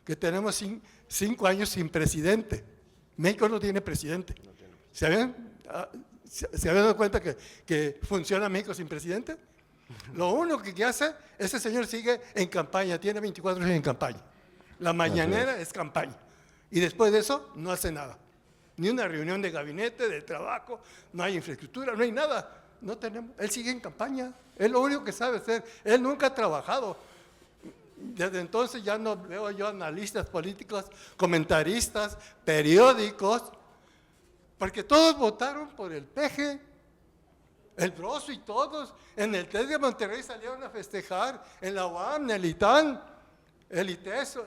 que tenemos 5 años sin presidente. México no tiene presidente. ¿Se habían dado cuenta que funciona México sin presidente? Lo único que hace, ese señor sigue en campaña, tiene 24 años en campaña. La mañanera es campaña. Y después de eso no hace nada. ni una reunión de gabinete, de trabajo, no hay infraestructura, no hay nada. No tenemos. Él sigue en campaña, es lo único que sabe hacer. Él nunca ha trabajado. Desde entonces ya no veo yo analistas políticos, comentaristas, periódicos, porque todos votaron por el PG, el Broso y todos. En el TEC de Monterrey salieron a festejar, en la UAM, en el ITAN, el ITES,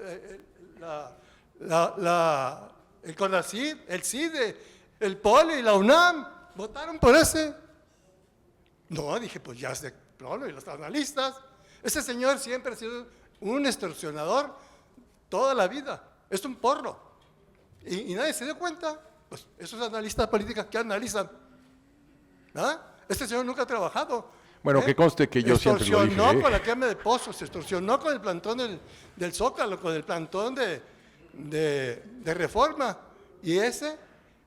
el CONACYT, el CIDE, el POLE y la UNAM, votaron por ese. No, dije, pues ya sé, no, y los analistas. Ese señor siempre ha sido un extorsionador toda la vida, es un porro. Y nadie se dio cuenta, pues esos analistas políticos que analizan. ¿Ah? Este señor nunca ha trabajado. Bueno, que conste que yo siempre lo dije. Extorsionó con la quema de pozos, se extorsionó con el plantón del Zócalo, con el plantón de Reforma. Y ese,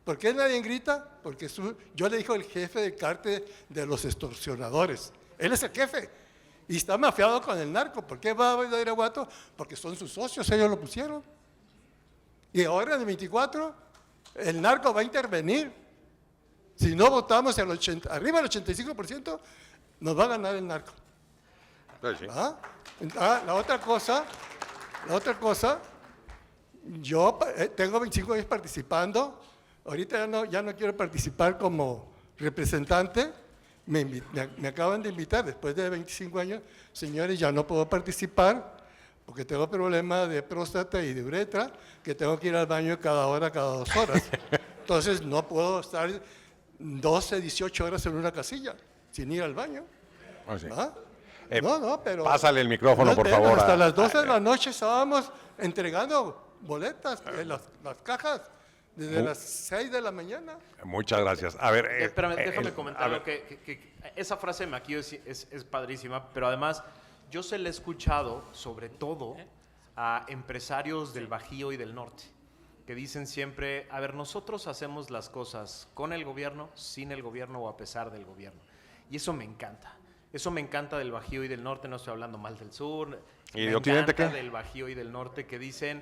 ¿por qué nadie grita? Porque yo le digo el jefe del cártel de los extorsionadores. Él es el jefe. Y está mafiado con el narco. ¿Por qué va a Irapuato? Porque son sus socios, ellos lo pusieron. Y ahora en el 24, el narco va a intervenir. Si no votamos arriba del 85%, nos va a ganar el narco. Sí. ¿Ah? La otra cosa, yo tengo 25 años participando. Ahorita ya no quiero participar como representante. Me acaban de invitar después de 25 años, señores, ya no puedo participar porque tengo problemas de próstata y de uretra, que tengo que ir al baño cada hora, cada 2 horas. Entonces no puedo estar 12, 18 horas en una casilla sin ir al baño. Oh, sí. ¿Ah? Pero... Pásale el micrófono, por pero favor. Hasta las 12 de la noche estábamos entregando boletas en las cajas. Desde las 6 de la mañana. Muchas gracias. A ver, Espérame, déjame comentar lo que esa frase de Maquillo es padrísima, pero además yo se la he escuchado sobre todo a empresarios del Bajío y del Norte, que dicen siempre, a ver, nosotros hacemos las cosas con el gobierno, sin el gobierno o a pesar del gobierno. Y eso me encanta. Eso me encanta del Bajío y del Norte, no estoy hablando mal del sur. ¿Y de Occidente qué? Del Bajío y del Norte que dicen,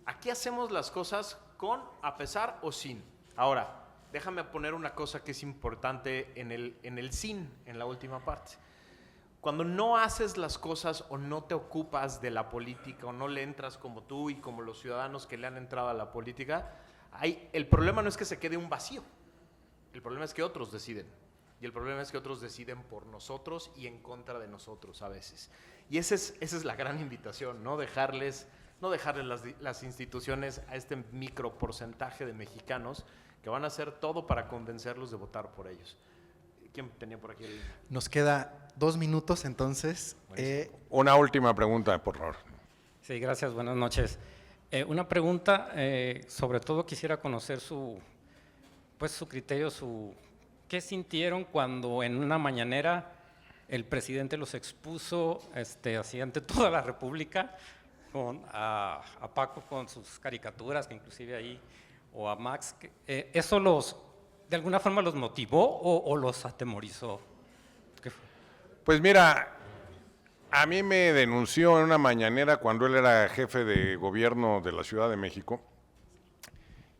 aquí hacemos las cosas con, a pesar o sin. Ahora, déjame poner una cosa que es importante en el sin, en la última parte. Cuando no haces las cosas o no te ocupas de la política o no le entras como tú y como los ciudadanos que le han entrado a la política, el problema no es que se quede un vacío. El problema es que otros deciden. Y el problema es que otros deciden por nosotros y en contra de nosotros a veces. Y esa es la gran invitación, no dejarles las instituciones a este micro porcentaje de mexicanos que van a hacer todo para convencerlos de votar por ellos. ¿Quién tenía por aquí? Nos queda 2 minutos, entonces. Una última pregunta, por favor. Sí, gracias, buenas noches. Una pregunta, sobre todo quisiera conocer su criterio, ¿qué sintieron cuando en una mañanera el presidente los expuso así ante toda la República, a Paco con sus caricaturas, que inclusive ahí, o a Max? ¿Eso de alguna forma los motivó o los atemorizó? ¿Qué fue? Pues mira, a mí me denunció en una mañanera cuando él era jefe de gobierno de la Ciudad de México.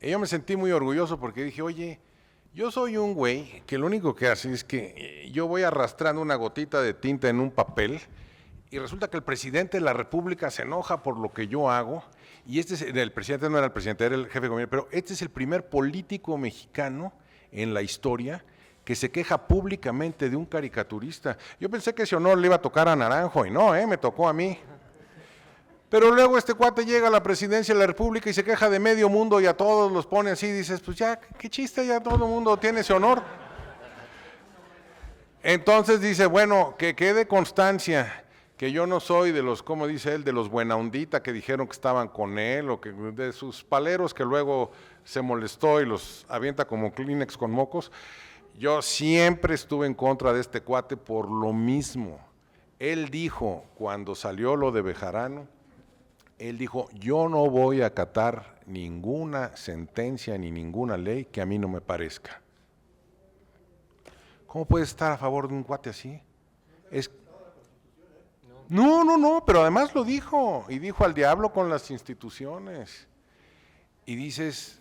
Y yo me sentí muy orgulloso porque dije, oye, yo soy un güey que lo único que hace es que yo voy arrastrando una gotita de tinta en un papel y resulta que el presidente de la República se enoja por lo que yo hago, y el presidente no era el presidente, era el jefe de gobierno, pero este es el primer político mexicano en la historia que se queja públicamente de un caricaturista. Yo pensé que ese honor le iba a tocar a Naranjo, y no, me tocó a mí. Pero luego este cuate llega a la presidencia de la República y se queja de medio mundo y a todos los pone así, y dices, pues ya, qué chiste, ya todo el mundo tiene ese honor. Entonces dice, bueno, que quede constancia que yo no soy de los, como dice él, de los buena ondita que dijeron que estaban con él, o que de sus paleros que luego se molestó y los avienta como Kleenex con mocos. Yo siempre estuve en contra de este cuate por lo mismo. Él dijo, cuando salió lo de Bejarano, él dijo, yo no voy a acatar ninguna sentencia ni ninguna ley que a mí no me parezca. ¿Cómo puedes estar a favor de un cuate así? No, pero además lo dijo, y dijo al diablo con las instituciones. Y dices,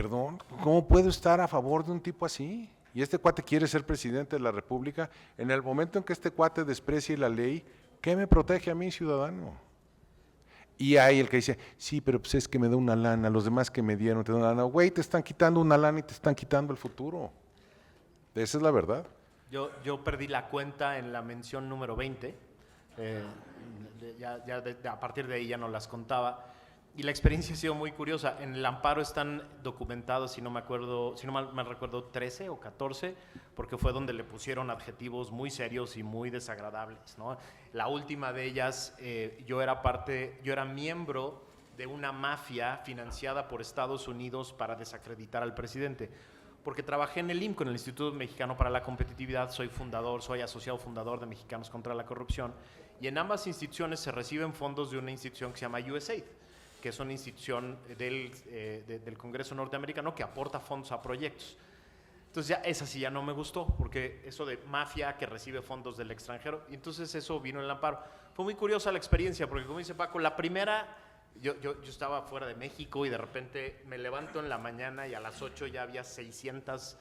perdón, ¿cómo puedo estar a favor de un tipo así? Y este cuate quiere ser presidente de la República. En el momento en que este cuate desprecie la ley, ¿qué me protege a mí, ciudadano? Y hay el que dice, sí, pero pues es que me da una lana, los demás que me dieron te dan una lana. Güey, te están quitando una lana y te están quitando el futuro. Esa es la verdad. Yo perdí la cuenta en la mención número 20. A partir de ahí ya no las contaba. Y la experiencia ha sido muy curiosa. En el amparo están documentados, si no mal recuerdo, 13 o 14, porque fue donde le pusieron adjetivos muy serios y muy desagradables, ¿no? La última de ellas, yo era miembro de una mafia financiada por Estados Unidos para desacreditar al presidente. Porque trabajé en el IMCO, en el Instituto Mexicano para la Competitividad, soy asociado fundador de Mexicanos contra la Corrupción, y en ambas instituciones se reciben fondos de una institución que se llama USAID, que es una institución del Congreso norteamericano que aporta fondos a proyectos. Entonces ya esa sí ya no me gustó, porque eso de mafia que recibe fondos del extranjero, y entonces eso vino en el amparo. Fue muy curiosa la experiencia, porque como dice Paco, la primera, yo estaba fuera de México y de repente me levanto en la mañana y a las 8 ya había 600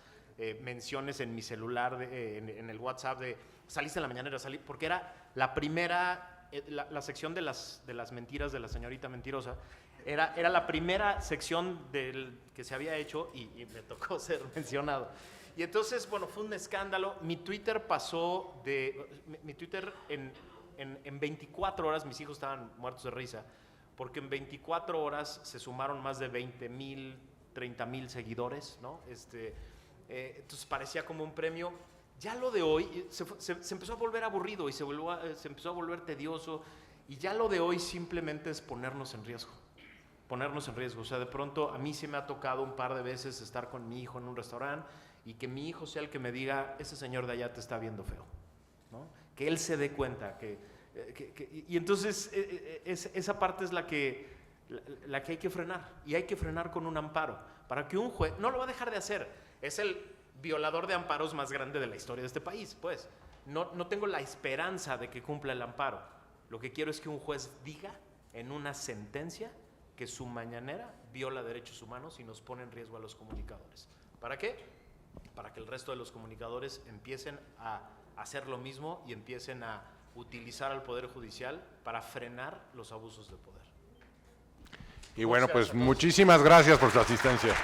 menciones en mi celular, en el WhatsApp de saliste en la mañana, porque era la primera... La sección de las mentiras de la señorita mentirosa era la primera sección que se había hecho y me tocó ser mencionado. Y entonces, bueno, fue un escándalo. Mi Twitter en 24 horas, mis hijos estaban muertos de risa, porque en 24 horas se sumaron más de 20,000, 30,000 seguidores, ¿no? Entonces parecía como un premio. Ya lo de hoy se empezó a volver aburrido y se empezó a volver tedioso, y ya lo de hoy simplemente es ponernos en riesgo. O sea, de pronto a mí se me ha tocado un par de veces estar con mi hijo en un restaurante y que mi hijo sea el que me diga, ese señor de allá te está viendo feo, ¿no? Que él se dé cuenta. Y entonces esa parte es la que hay que frenar, y hay que frenar con un amparo, para que un juez no lo va a dejar de hacer. Es el violador de amparos más grande de la historia de este país, pues. No tengo la esperanza de que cumpla el amparo. Lo que quiero es que un juez diga en una sentencia que su mañanera viola derechos humanos y nos pone en riesgo a los comunicadores. ¿Para qué? Para que el resto de los comunicadores empiecen a hacer lo mismo y empiecen a utilizar al Poder Judicial para frenar los abusos de poder. Y bueno, pues muchísimas gracias por su asistencia.